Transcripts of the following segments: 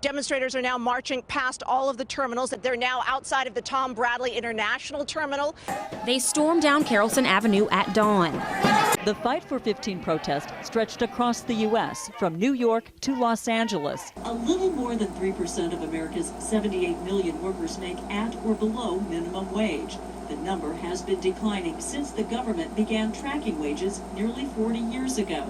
Demonstrators are now marching past all of the terminals. They're now outside of the Tom Bradley International Terminal. They stormed down Carrollton Avenue at dawn. The Fight for 15 protest stretched across the U.S., from New York to Los Angeles. A little more than 3% of America's 78 million workers make at or below minimum wage. The number has been declining since the government began tracking wages nearly 40 years ago.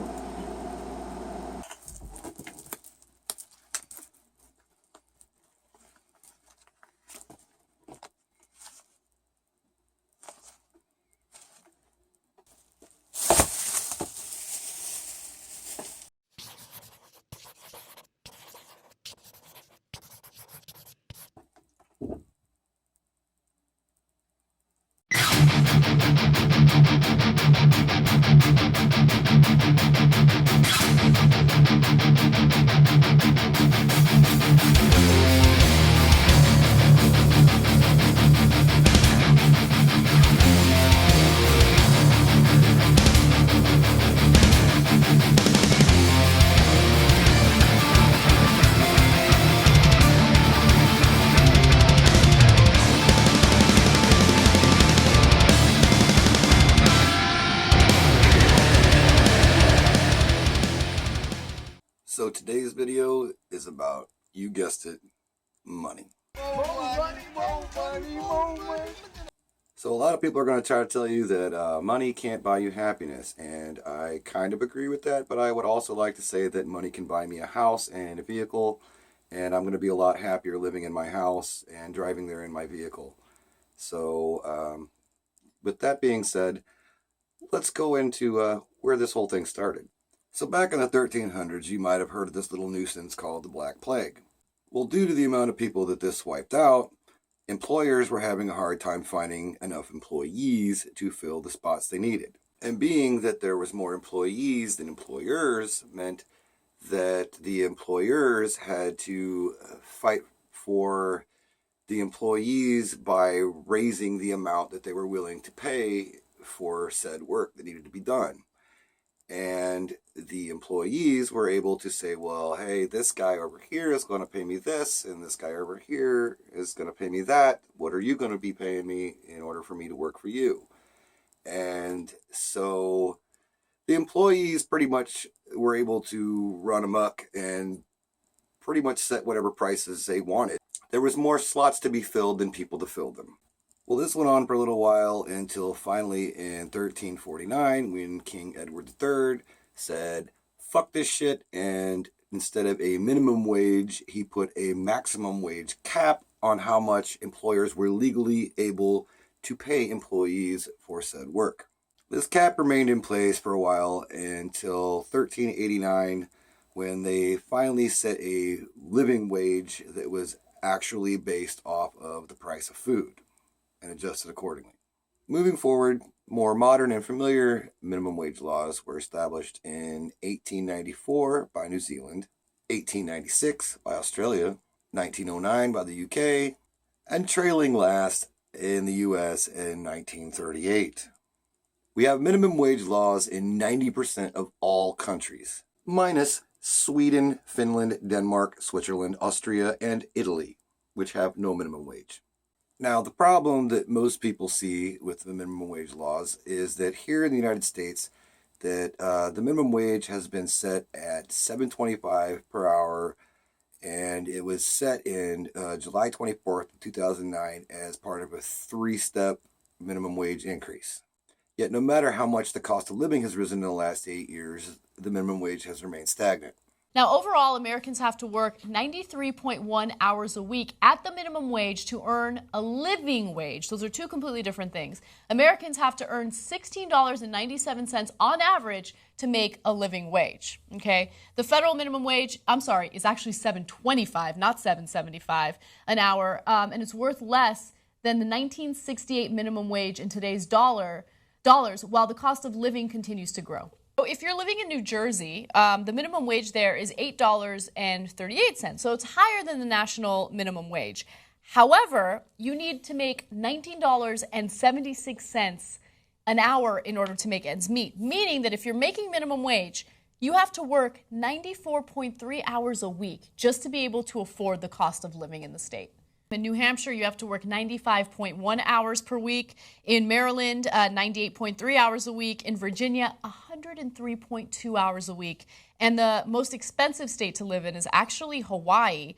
So today's video is about, you guessed it, money. So a lot of people are going to try to tell you that money can't buy you happiness, and I kind of agree with that, but I would also like to say that money can buy me a house and a vehicle, and I'm going to be a lot happier living in my house and driving there in my vehicle. So with that being said, let's go into where this whole thing started. So back in the 1300s, you might have heard of this little nuisance called the Black Plague. Well, due to the amount of people that this wiped out, employers were having a hard time finding enough employees to fill the spots they needed. And being that there was more employees than employers meant that the employers had to fight for the employees by raising the amount that they were willing to pay for said work that needed to be done. And the employees were able to say, well, hey, this guy over here is going to pay me this, and this guy over here is going to pay me that. What are you going to be paying me in order for me to work for you? And so the employees pretty much were able to run amok and pretty much set whatever prices they wanted. There was more slots to be filled than people to fill them. Well, this went on for a little while until finally in 1349, when King Edward III said, fuck this shit, and instead of a minimum wage, he put a maximum wage cap on how much employers were legally able to pay employees for said work. This cap remained in place for a while until 1389, when they finally set a living wage that was actually based off of the price of food, and adjusted accordingly. Moving forward, more modern and familiar minimum wage laws were established in 1894 by New Zealand, 1896 by Australia, 1909 by the UK, and trailing last in the US in 1938. We have minimum wage laws in 90% of all countries, minus Sweden, Finland, Denmark, Switzerland, Austria, and Italy, which have no minimum wage. Now, the problem that most people see with the minimum wage laws is that here in the United States, that the minimum wage has been set at $7.25 per hour, and it was set in July 24th, 2009 as part of a three-step minimum wage increase. Yet no matter how much the cost of living has risen in the last 8 years, the minimum wage has remained stagnant. Now, overall, Americans have to work 93.1 hours a week at the minimum wage to earn a living wage. Those are two completely different things. Americans have to earn $16.97 on average to make a living wage, okay? The federal minimum wage, is actually $7.25, not $7.75 an hour, and it's worth less than the 1968 minimum wage in today's dollars, while the cost of living continues to grow. So if you're living in New Jersey, the minimum wage there is $8.38, so it's higher than the national minimum wage. However, you need to make $19.76 an hour in order to make ends meet, meaning that if you're making minimum wage, you have to work 94.3 hours a week just to be able to afford the cost of living in the state. In New Hampshire, you have to work 95.1 hours per week. In Maryland, 98.3 hours a week. In Virginia, 103.2 hours a week. And the most expensive state to live in is actually Hawaii,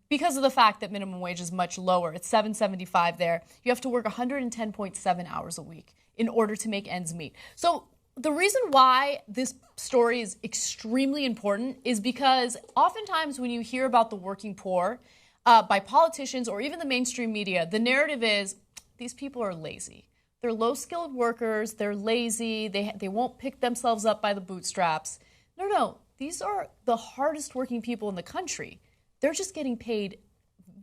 because of the fact that minimum wage is much lower. It's $7.75 there. You have to work 110.7 hours a week in order to make ends meet. So the reason why this story is extremely important is because oftentimes when you hear about the working poor by politicians or even the mainstream media, the narrative is these people are lazy. They're low-skilled workers. They're lazy. They won't pick themselves up by the bootstraps. No. These are the hardest working people in the country. They're just getting paid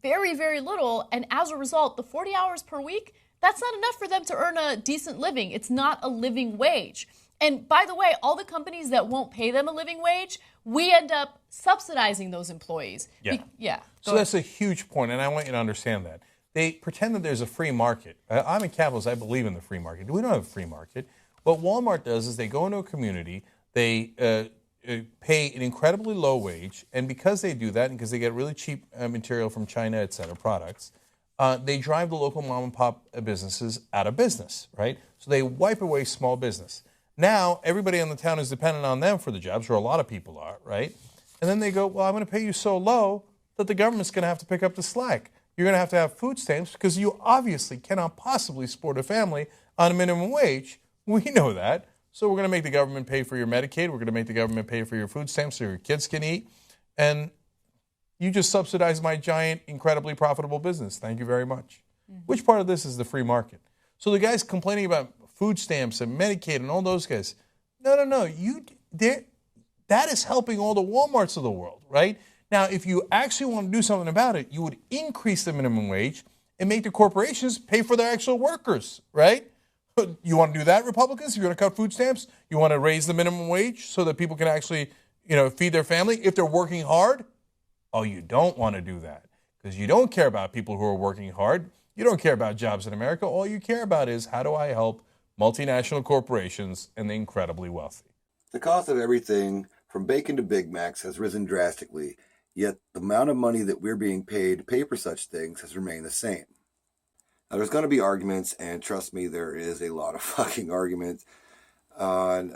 very, very little. And as a result, the 40 hours per week, that's not enough for them to earn a decent living. It's not a living wage. And by the way, all the companies that won't pay them a living wage, we end up subsidizing those employees. Yeah. So that's a huge point, and I want you to understand that. They pretend that there's a free market. I'm a capitalist. I believe in the free market. We don't have a free market. What Walmart does is they go into a community, they pay an incredibly low wage, and because they do that, and because they get really cheap material from China, et cetera, products, they drive the local mom and pop businesses out of business, right? So they wipe away small business. Now, everybody in the town is dependent on them for the jobs, or a lot of people are, right? And then they go, well, I'm going to pay you so low that the government's going to have to pick up the slack. You're going to have food stamps because you obviously cannot possibly support a family on a minimum wage. We know that. So we're going to make the government pay for your Medicaid. We're going to make the government pay for your food stamps so your kids can eat. And you just subsidize my giant, incredibly profitable business. Thank you very much. Mm-hmm. Which part of this is the free market? So the guys complaining about food stamps and Medicaid and all those guys, no. That is helping all the Walmarts of the world, right? Now, if you actually want to do something about it, you would increase the minimum wage and make the corporations pay for their actual workers, right? You want to do that, Republicans? You're going to cut food stamps? You want to raise the minimum wage so that people can actually, feed their family if they're working hard? Oh, you don't want to do that because you don't care about people who are working hard. You don't care about jobs in America. All you care about is how do I help multinational corporations and the incredibly wealthy. The cost of everything from bacon to Big Macs has risen drastically, yet the amount of money that we're being paid to pay for such things has remained the same. Now, there's going to be arguments, and trust me, there is a lot of fucking arguments on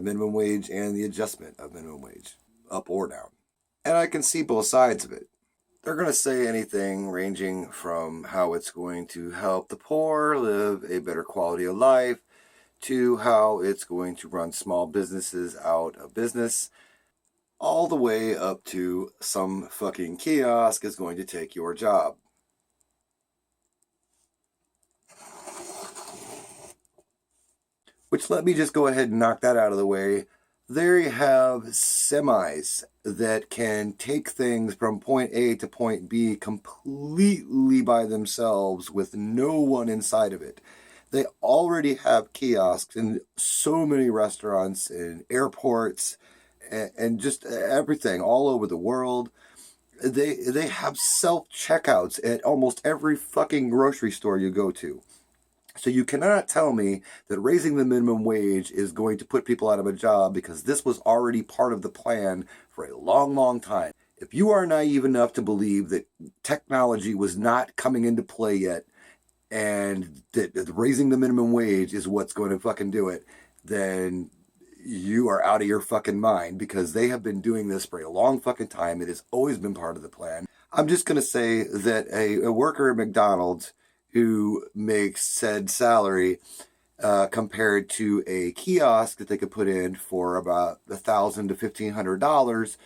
minimum wage and the adjustment of minimum wage, up or down. And I can see both sides of it. They're going to say anything ranging from how it's going to help the poor live a better quality of life to how it's going to run small businesses out of business, all the way up to some fucking kiosk is going to take your job. Which, let me just go ahead and knock that out of the way. There you have semis that can take things from point A to point B completely by themselves with no one inside of it. They already have kiosks in so many restaurants and airports and just everything all over the world. They have self-checkouts at almost every fucking grocery store you go to. So you cannot tell me that raising the minimum wage is going to put people out of a job because this was already part of the plan for a long, long time. If you are naive enough to believe that technology was not coming into play yet and that raising the minimum wage is what's going to fucking do it, then you are out of your fucking mind because they have been doing this for a long fucking time. It has always been part of the plan. I'm just going to say that a worker at McDonald's who makes said salary compared to a kiosk that they could put in for about $1,000 to $1,500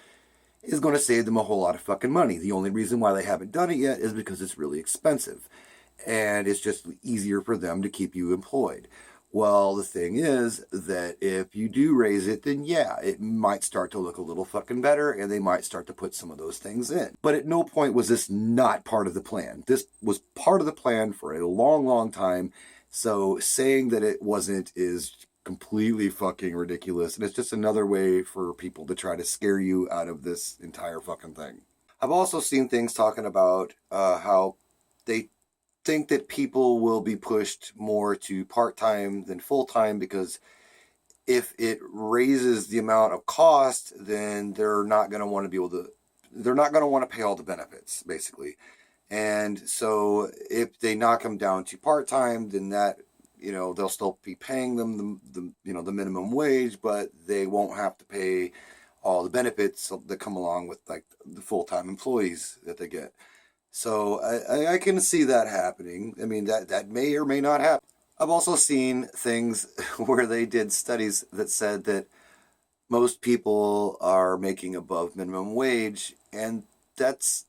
is going to save them a whole lot of fucking money. The only reason why they haven't done it yet is because it's really expensive and it's just easier for them to keep you employed. Well, the thing is that if you do raise it, then yeah, it might start to look a little fucking better and they might start to put some of those things in. But at no point was this not part of the plan. This was part of the plan for a long, long time. So saying that it wasn't is completely fucking ridiculous. And it's just another way for people to try to scare you out of this entire fucking thing. I've also seen things talking about how they think that people will be pushed more to part-time than full-time because if it raises the amount of cost, then they're not going to want to pay all the benefits, basically. And so if they knock them down to part-time, then that, they'll still be paying them the minimum wage, but they won't have to pay all the benefits that come along with like the full-time employees that they get. So I can see that happening. I mean, that may or may not happen. I've also seen things where they did studies that said that most people are making above minimum wage, and that's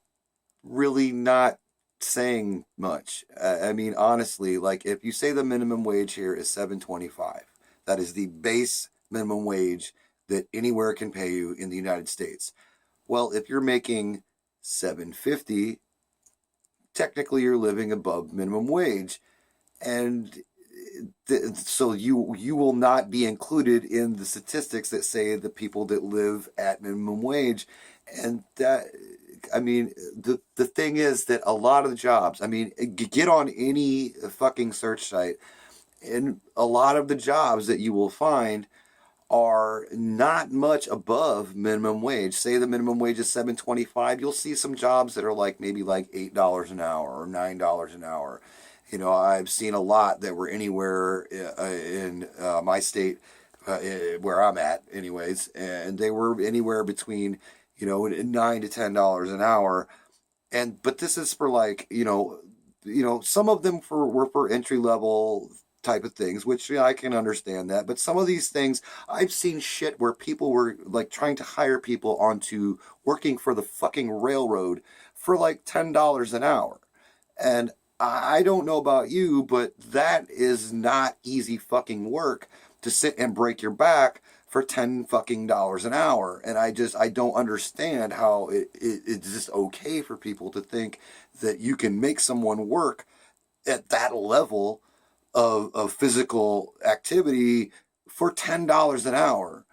really not saying much. I mean, honestly, like if you say the minimum wage here is $7.25, that is the base minimum wage that anywhere can pay you in the United States. Well, if you're making $7.50, technically you're living above minimum wage, and so you will not be included in the statistics that say the people that live at minimum wage. And that, I mean, the thing is that a lot of the jobs, I mean, get on any fucking search site, and a lot of the jobs that you will find are not much above minimum wage. Say the minimum wage is $7.25, you'll see some jobs that are like maybe like $8 an hour or $9 an hour. I've seen a lot that were anywhere in my state, where I'm at anyways, and they were anywhere between, $9 to $10 an hour. But this is for like, some of them were for entry level type of things, which I can understand that. But some of these things, I've seen shit where people were like trying to hire people onto working for the fucking railroad for like $10 an hour. And I don't know about you, but that is not easy fucking work to sit and break your back for $10 fucking an hour. And I don't understand how it's just okay for people to think that you can make someone work at that level of physical activity for $10 an hour.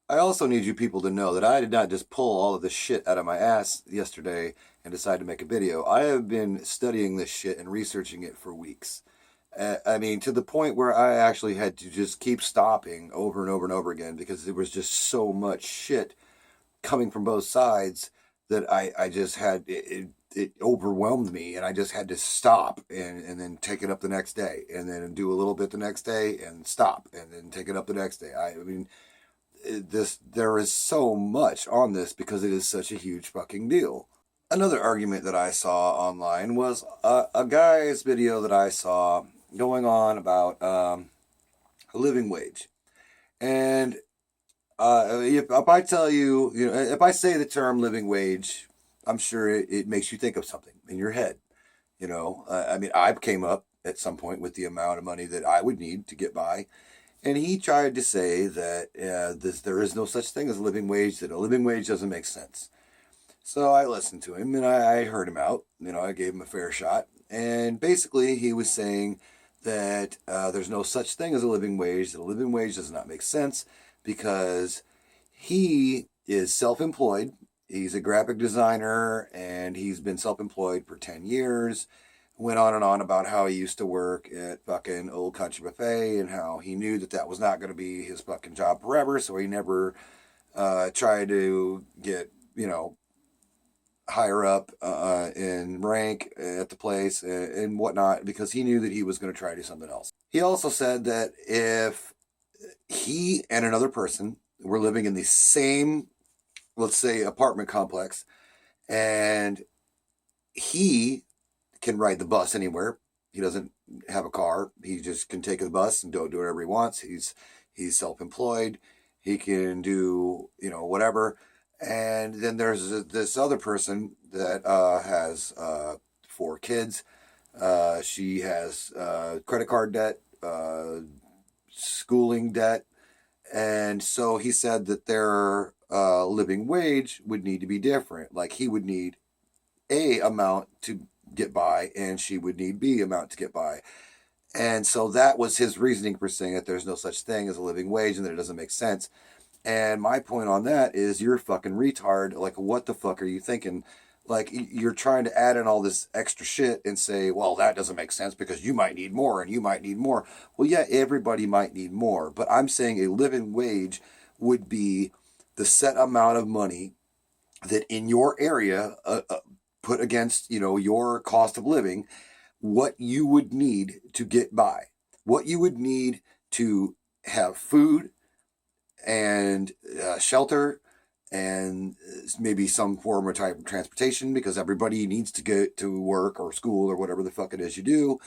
I also need you people to know that I did not just pull all of this shit out of my ass yesterday and decide to make a video. I have been studying this shit and researching it for weeks. I mean, to the point where I actually had to just keep stopping over and over and over again because there was just so much shit coming from both sides that I just had, it overwhelmed me, and I just had to stop and then take it up the next day, and then do a little bit the next day and stop, and then take it up the next day. I mean, there is so much on this because it is such a huge fucking deal. Another argument that I saw online was a guy's video that I saw going on about a living wage. And if I tell you, if I say the term living wage, I'm sure it makes you think of something in your head. I mean, I came up at some point with the amount of money that I would need to get by. And he tried to say that there is no such thing as a living wage, that a living wage doesn't make sense. So I listened to him and I heard him out. I gave him a fair shot. And basically he was saying that there's no such thing as a living wage, that a living wage does not make sense because he is self-employed. He's a graphic designer and he's been self-employed for 10 years. Went on and on about how he used to work at fucking Old Country Buffet and how he knew that was not going to be his fucking job forever. So he never tried to get, higher up in rank at the place and whatnot, because he knew that he was going to try to do something else. He also said that if he and another person were living in the same, let's say, apartment complex, and he can ride the bus anywhere. He doesn't have a car. He just can take the bus and do whatever he wants. He's self-employed. He can do, whatever. And then there's this other person that has 4 kids. She has credit card debt, schooling debt. And so he said that their living wage would need to be different. Like he would need A amount to get by, and she would need B amount to get by. And so that was his reasoning for saying that there's no such thing as a living wage and that it doesn't make sense. And my point on that is you're a fucking retard. Like, what the fuck are you thinking? Like, you're trying to add in all this extra shit and say, well, that doesn't make sense because you might need more and you might need more. Well, yeah, everybody might need more. But I'm saying a living wage would be the set amount of money that in your area, put against, your cost of living, what you would need to get by, what you would need to have food and shelter and maybe some form of type of transportation, because everybody needs to get to work or school or whatever the fuck it is you do.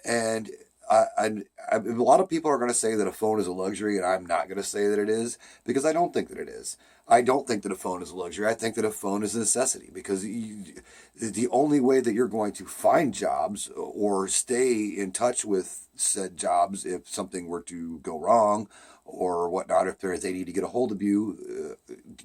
And a lot of people are going to say that a phone is a luxury, and I'm not going to say that it is, because I don't think that it is. I don't think that a phone is a luxury. I think that a phone is a necessity, because the only way that you're going to find jobs or stay in touch with said jobs if something were to go wrong or whatnot, if they need to get a hold of you,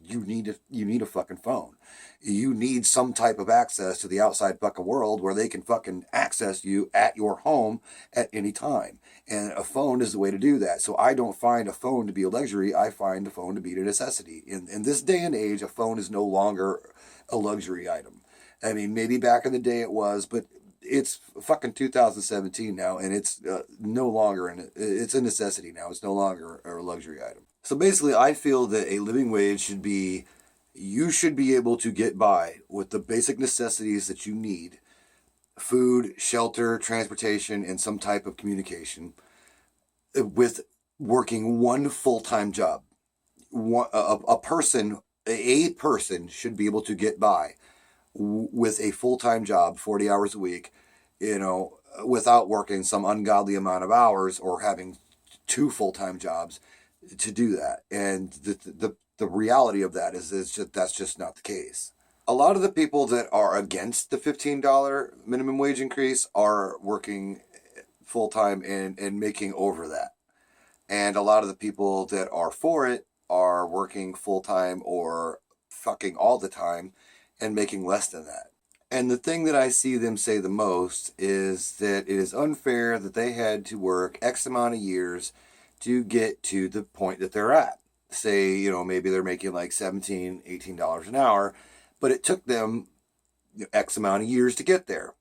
you need a fucking phone. You need some type of access to the outside fucking world where they can fucking access you at your home at any time. And a phone is the way to do that. So I don't find a phone to be a luxury. I find a phone to be a necessity. In this day and age, a phone is no longer a luxury item. I mean, maybe back in the day it was, but it's fucking 2017 now, and it's no longer it's a necessity now. It's no longer a luxury item. So basically, I feel that a living wage should be, you should be able to get by with the basic necessities that you need: food, shelter, transportation, and some type of communication, with working one full-time job. A person should be able to get by with a full-time job, 40 hours a week, without working some ungodly amount of hours or having two full-time jobs to do that. And the reality of that is that's just not the case. A lot of the people that are against the $15 minimum wage increase are working full-time and making over that. And a lot of the people that are for it are working full-time or fucking all the time and making less than that. And the thing that I see them say the most is that it is unfair that they had to work X amount of years to get to the point that they're at. Say, maybe they're making like $17, $18 an hour, but it took them X amount of years to get there.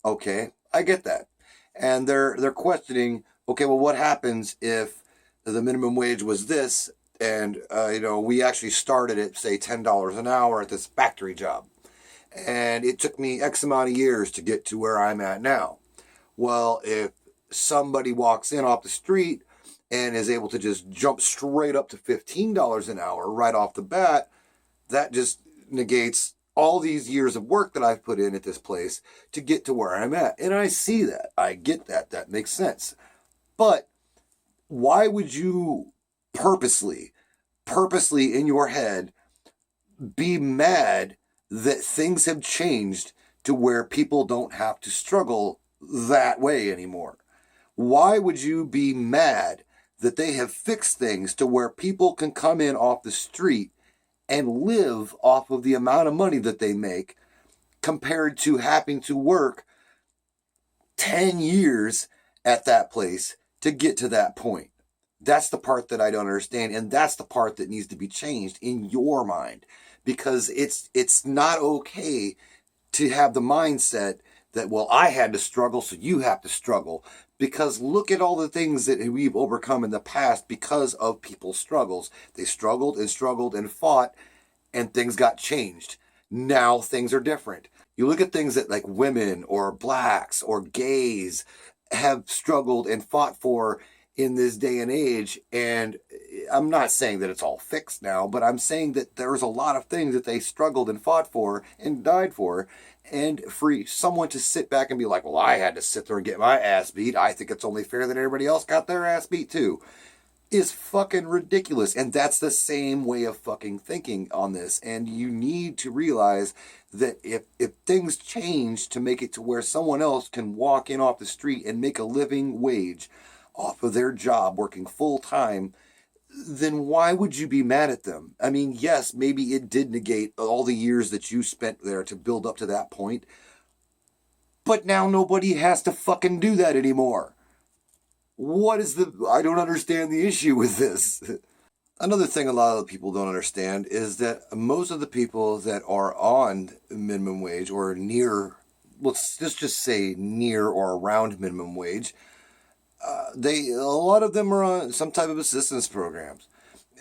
Okay, I get that. And they're questioning, okay, well, what happens if the minimum wage was this, and we actually started at, say, $10 an hour at this factory job, and it took me X amount of years to get to where I'm at now. Well, if somebody walks in off the street and is able to just jump straight up to $15 an hour right off the bat, that just negates all these years of work that I've put in at this place to get to where I'm at. And I see that. I get that. That makes sense. But why would you purposely in your head be mad that things have changed to where people don't have to struggle that way anymore? Why would you be mad that they have fixed things to where people can come in off the street and live off of the amount of money that they make, compared to having to work 10 years at that place to get to that point? That's the part that I don't understand, and that's the part that needs to be changed in your mind, because it's not okay to have the mindset that, well, I had to struggle, so you have to struggle. Because look at all the things that we've overcome in the past because of people's struggles. They struggled and fought, and things got changed. Now things are different. You look at things that like women or blacks or gays have struggled and fought for in this day and age, and I'm not saying that it's all fixed now, but I'm saying that there's a lot of things that they struggled and fought for and died for. And for someone to sit back and be like, well, I had to sit there and get my ass beat, I think it's only fair that everybody else got their ass beat too, is fucking ridiculous. And that's the same way of fucking thinking on this. And you need to realize that if things change to make it to where someone else can walk in off the street and make a living wage off of their job working full time, then why would you be mad at them? I mean, yes, maybe it did negate all the years that you spent there to build up to that point, but now nobody has to fucking do that anymore. I don't understand the issue with this. Another thing a lot of people don't understand is that most of the people that are on minimum wage or near, let's just say near or around minimum wage, a lot of them are on some type of assistance programs.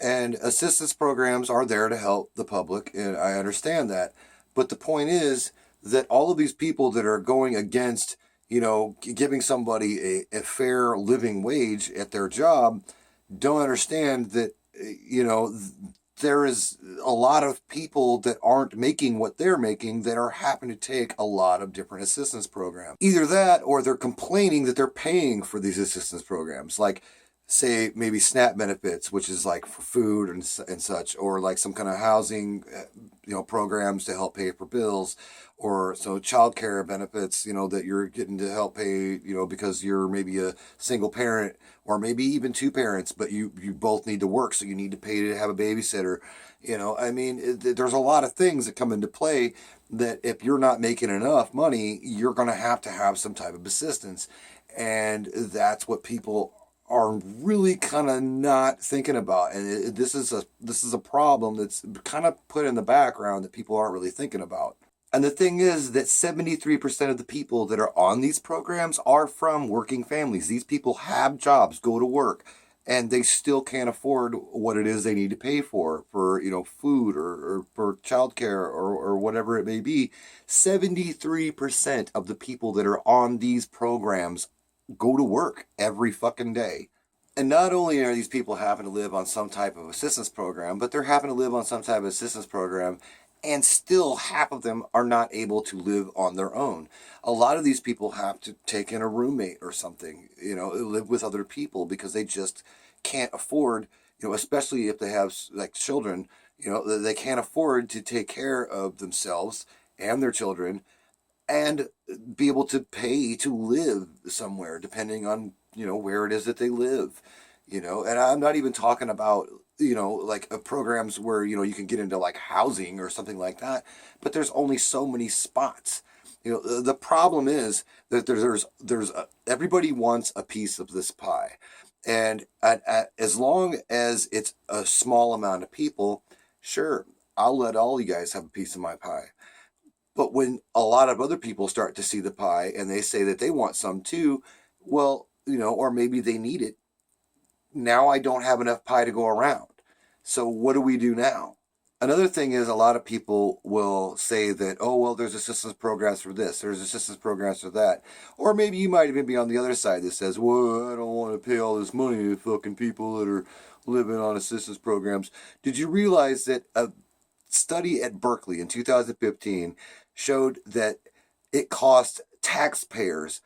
And assistance programs are there to help the public, and I understand that. But the point is that all of these people that are going against, giving somebody a fair living wage at their job don't understand that, there is a lot of people that aren't making what they're making that are having to take a lot of different assistance programs. Either that or they're complaining that they're paying for these assistance programs. Like, say, maybe SNAP benefits, which is like for food and such, or like some kind of housing, programs to help pay for bills, or so childcare benefits, that you're getting to help pay, because you're maybe a single parent, or maybe even two parents, but you both need to work, so you need to pay to have a babysitter. There's a lot of things that come into play that if you're not making enough money, you're going to have some type of assistance. And that's what people are really kind of not thinking about. And this is a problem that's kind of put in the background that people aren't really thinking about. And the thing is that 73% of the people that are on these programs are from working families. These people have jobs, go to work, and they still can't afford what it is they need to pay for food or for childcare or whatever it may be. 73% of the people that are on these programs go to work every fucking day. And not only are these people having to live on some type of assistance program, but they're having to live on some type of assistance program, and still half of them are not able to live on their own. A lot of these people have to take in a roommate or something, live with other people, because they just can't afford, especially if they have like children, they can't afford to take care of themselves and their children and be able to pay to live somewhere, depending on, where it is that they live, and I'm not even talking about, like programs where, you can get into like housing or something like that, but there's only so many spots. The problem is that everybody wants a piece of this pie. And as long as it's a small amount of people, sure, I'll let all you guys have a piece of my pie. But when a lot of other people start to see the pie and they say that they want some too, well, or maybe they need it, now I don't have enough pie to go around. So what do we do now? Another thing is a lot of people will say that, oh, well, there's assistance programs for this, there's assistance programs for that. Or maybe you might even be on the other side that says, well, I don't want to pay all this money to fucking people that are living on assistance programs. Did you realize that a study at Berkeley in 2015 showed that it cost taxpayers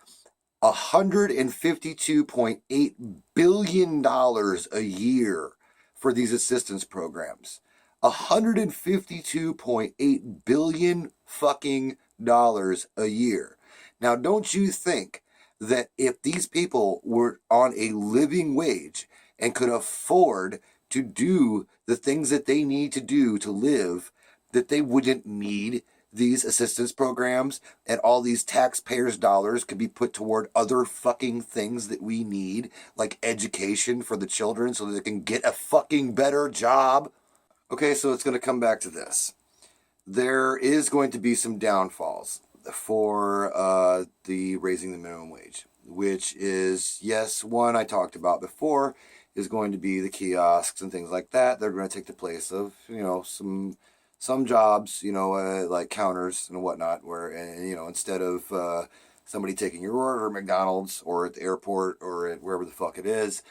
$152.8 billion a year for these assistance programs? $152.8 billion fucking dollars a year. Now, don't you think that if these people were on a living wage and could afford to do the things that they need to do to live, that they wouldn't need these assistance programs, and all these taxpayers' dollars could be put toward other fucking things that we need, like education for the children so that they can get a fucking better job? Okay, so it's going to come back to this. There is going to be some downfalls for the raising the minimum wage, which is, yes, one I talked about before, is going to be the kiosks and things like that. They're going to take the place of, some jobs, like counters and whatnot, where, instead of somebody taking your order at McDonald's or at the airport or at wherever the fuck it is,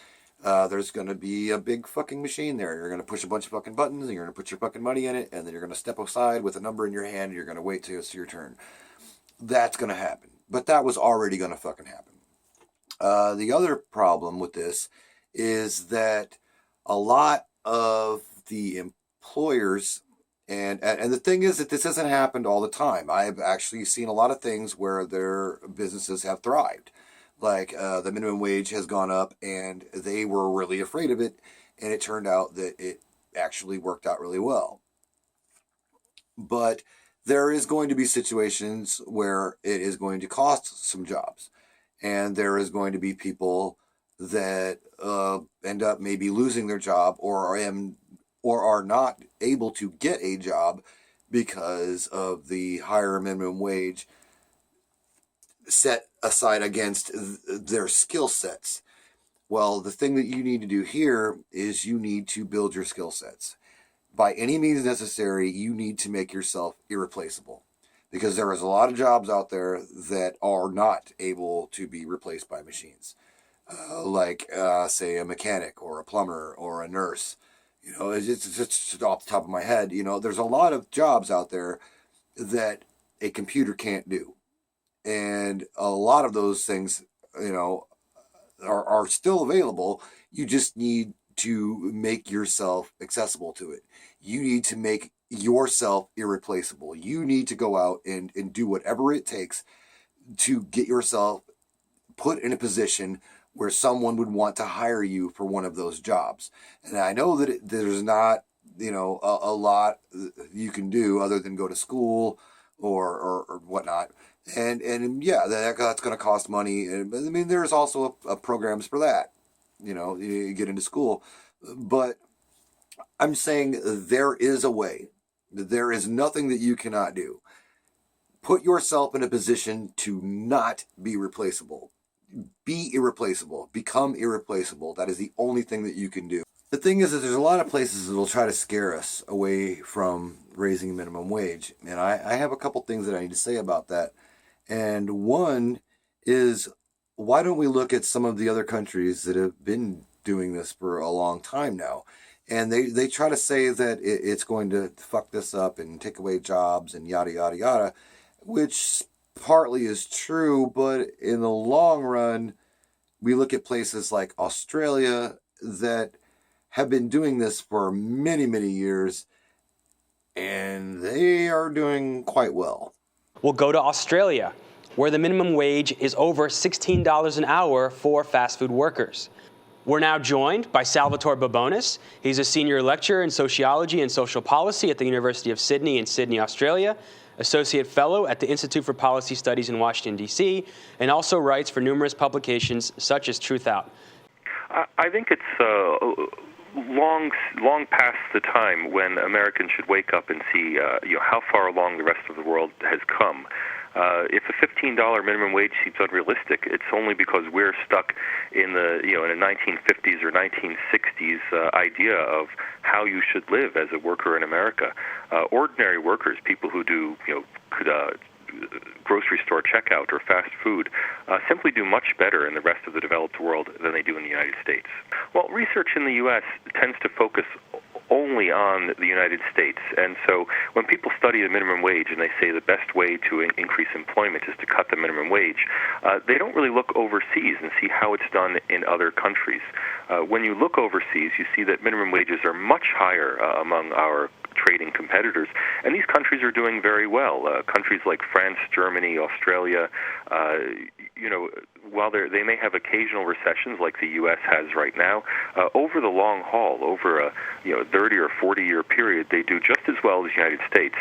there's going to be a big fucking machine there. You're going to push a bunch of fucking buttons and you're going to put your fucking money in it, and then you're going to step aside with a number in your hand and you're going to wait till it's your turn. That's going to happen. But that was already going to fucking happen. The other problem with this is that a lot of the employers, and the thing is that this hasn't happened all the time. I've actually seen a lot of things where their businesses have thrived. Like the minimum wage has gone up and they were really afraid of it, and it turned out that it actually worked out really well. But there is going to be situations where it is going to cost some jobs, and there is going to be people that end up maybe losing their job or are not able to get a job because of the higher minimum wage set aside against their skill sets. Well, the thing that you need to do here is you need to build your skill sets. By any means necessary, you need to make yourself irreplaceable, because there is a lot of jobs out there that are not able to be replaced by machines. Like, say, a mechanic or a plumber or a nurse. It's just off the top of my head. There's a lot of jobs out there that a computer can't do. And a lot of those things, are still available. You just need to make yourself accessible to it. You need to make yourself irreplaceable. You need to go out and do whatever it takes to get yourself put in a position where someone would want to hire you for one of those jobs. And I know that there's not, a lot you can do other than go to school or whatnot. And yeah, that's going to cost money. I mean, there's also programs for that. You get into school. But I'm saying there is a way. There is nothing that you cannot do. Put yourself in a position to not be replaceable. Be irreplaceable. Become irreplaceable. That is the only thing that you can do. The thing is that there's a lot of places that will try to scare us away from raising minimum wage. And I have a couple things that I need to say about that. And one is, why don't we look at some of the other countries that have been doing this for a long time now? And they try to say that it's going to fuck this up and take away jobs and yada, yada, yada, which partly is true. But in the long run, we look at places like Australia that have been doing this for many, many years, and they are doing quite well. We'll go to Australia, where the minimum wage is over $16 an hour for fast food workers. We're now joined by Salvatore Babonis. He's a senior lecturer in sociology and social policy at the University of Sydney in Sydney, Australia, associate fellow at the Institute for Policy Studies in Washington, D.C., and also writes for numerous publications such as Truth Out. I think it's long past the time when Americans should wake up and see how far along the rest of the world has come. If a $15 minimum wage seems unrealistic, it's only because we're stuck in the in a 1950s or 1960s idea of how you should live as a worker in America. Ordinary workers, people who do grocery store checkout or fast food, simply do much better in the rest of the developed world than they do in the United States. Well, research in the U.S. tends to focus only on the United States. And so when people study the minimum wage and they say the best way to increase employment is to cut the minimum wage, they don't really look overseas and see how it's done in other countries. When you look overseas, you see that minimum wages are much higher among our trading competitors, and these countries are doing very well. Countries like France, Germany, Australia, while they may have occasional recessions like the U.S. has right now, over the long haul, over a 30 or 40-year period, they do just as well as the United States,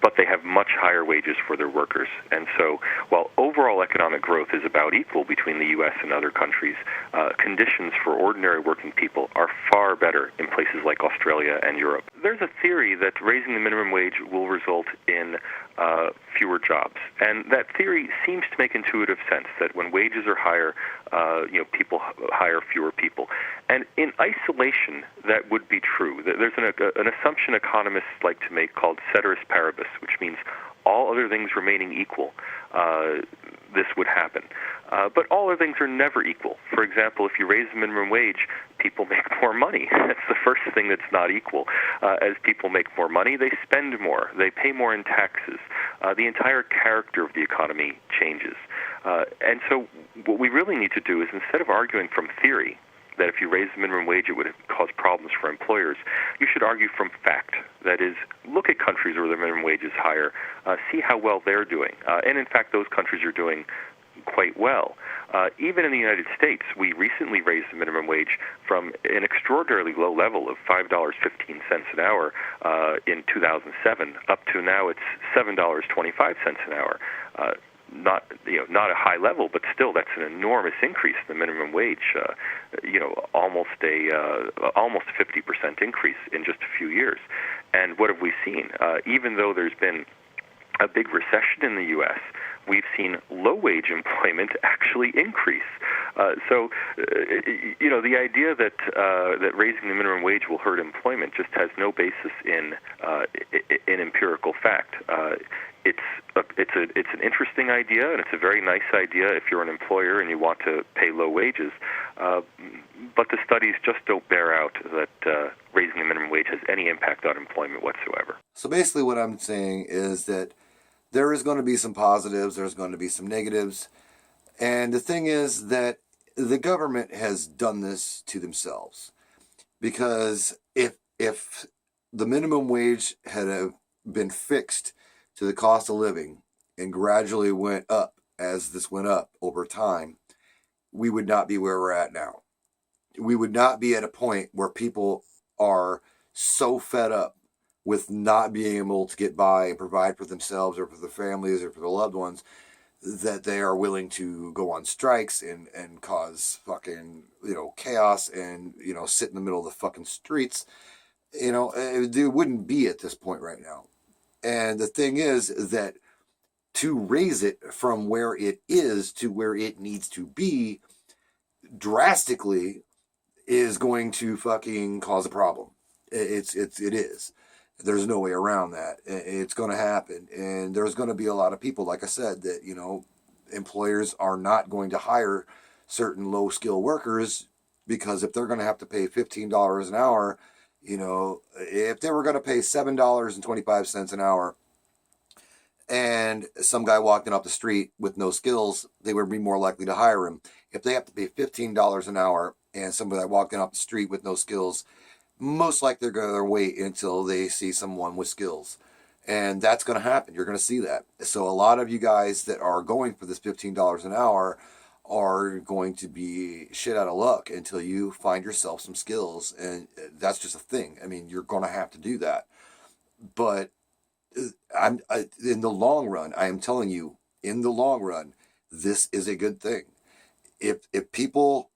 but they have much higher wages for their workers. And so while overall economic growth is about equal between the U.S. and other countries, conditions for ordinary working people are far better in places like Australia and Europe. There's a theory that raising the minimum wage will result in fewer jobs. And that theory seems to make intuitive sense, that when wages are higher, people hire fewer people. And in isolation, that would be true. There's an assumption economists like to make called ceteris paribus, which means all other things remaining equal, this would happen. But all other things are never equal. For example, if you raise the minimum wage, people make more money. That's the first thing that's not equal. As people make more money, they spend more. They pay more in taxes. The entire character of the economy changes. And so what we really need to do is, instead of arguing from theory, that if you raise the minimum wage, it would cause problems for employers, you should argue from fact. That is, look at countries where the minimum wage is higher, see how well they're doing. And in fact, those countries are doing quite well. Even in the United States, we recently raised the minimum wage from an extraordinarily low level of $5.15 an hour in 2007 up to now it's $7.25 an hour. not a high level, but still that's an enormous increase in the minimum wage. Almost a 50% increase in just a few years. And what have we seen? Even though there's been a big recession in the U.S., we've seen low-wage employment actually increase. The idea that raising the minimum wage will hurt employment just has no basis in empirical fact. It's an interesting idea, and it's a very nice idea if you're an employer and you want to pay low wages. But the studies just don't bear out that raising the minimum wage has any impact on employment whatsoever. So basically what I'm saying is that there is going to be some positives, there's going to be some negatives. And the thing is that the government has done this to themselves. Because if the minimum wage had been fixed to the cost of living and gradually went up as this went up over time, we would not be where we're at now. We would not be at a point where people are so fed up with not being able to get by and provide for themselves or for their families or for their loved ones that they are willing to go on strikes and cause fucking, chaos and, sit in the middle of the fucking streets. It wouldn't be at this point right now. And the thing is that to raise it from where it is to where it needs to be drastically is going to fucking cause a problem. It is. There's no way around that. It's going to happen. And there's going to be a lot of people, like I said, that, employers are not going to hire certain low-skill workers because if they're going to have to pay $15 an hour, if they were going to pay $7.25 an hour and some guy walking off the street with no skills, they would be more likely to hire him. If they have to pay $15 an hour and somebody walking off the street with no skills, most likely they're going to wait until they see someone with skills. And that's going to happen. You're going to see that. So a lot of you guys that are going for this $15 an hour are going to be shit out of luck until you find yourself some skills. And that's just a thing. I mean, you're going to have to do that. But in the long run, I am telling you, in the long run, this is a good thing. If people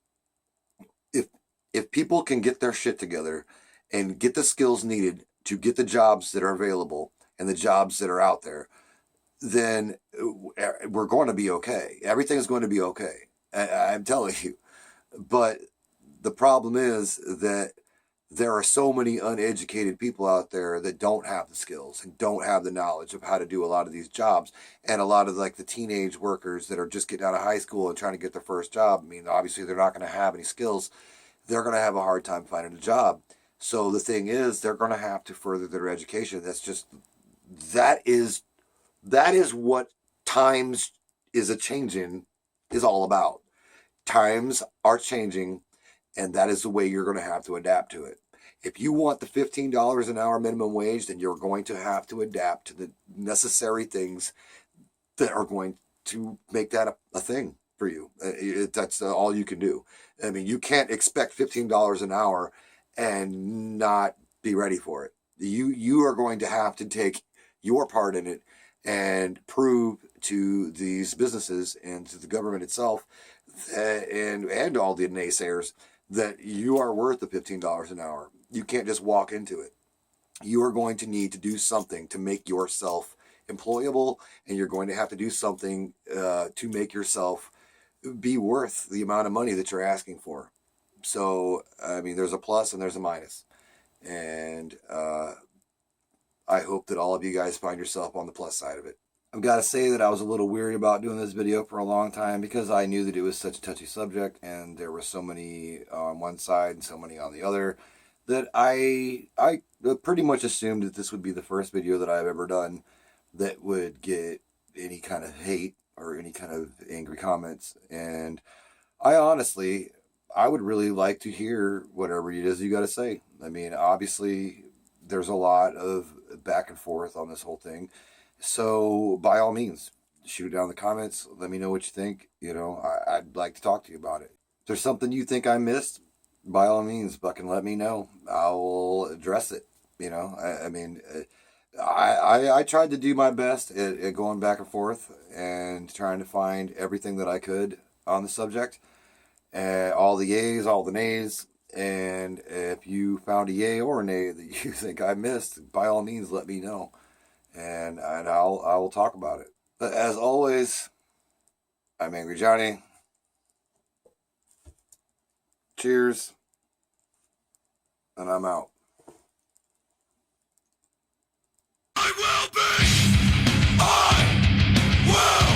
can get their shit together and get the skills needed to get the jobs that are available and the jobs that are out there, then we're going to be okay. Everything's going to be okay. I'm telling you. But the problem is that there are so many uneducated people out there that don't have the skills and don't have the knowledge of how to do a lot of these jobs. And a lot of the teenage workers that are just getting out of high school and trying to get their first job. I mean, obviously they're not going to have any skills. They're going to have a hard time finding a job. So the thing is, they're going to have to further their education. That is what times is a-changing is all about. Times are changing, and that is the way you're going to have to adapt to it. If you want the $15 an hour minimum wage, then you're going to have to adapt to the necessary things that are going to make that a thing for you. That's all you can do. I mean, you can't expect $15 an hour and not be ready for it. You are going to have to take your part in it and prove to these businesses and to the government itself and all the naysayers that you are worth the $15 an hour. You can't just walk into it. You are going to need to do something to make yourself employable, and you're going to have to do something to make yourself be worth the amount of money that you're asking for. So, I mean, there's a plus and there's a minus. And I hope that all of you guys find yourself on the plus side of it. I've got to say that I was a little weary about doing this video for a long time because I knew that it was such a touchy subject and there were so many on one side and so many on the other that I pretty much assumed that this would be the first video that I've ever done that would get any kind of hate or any kind of angry comments. And I would really like to hear whatever it is you got to say. I mean, obviously, there's a lot of back and forth on this whole thing. So, by all means, shoot it down in the comments. Let me know what you think. I'd like to talk to you about it. If there's something you think I missed, by all means, fucking let me know. I will address it. I mean, I tried to do my best at going back and forth and trying to find everything that I could on the subject. All the yays, all the nays. And if you found a yay or a nay that you think I missed, by all means, let me know. And I will talk about it. But as always, I'm Angry Jonny. Cheers. And I'm out. I will be. I will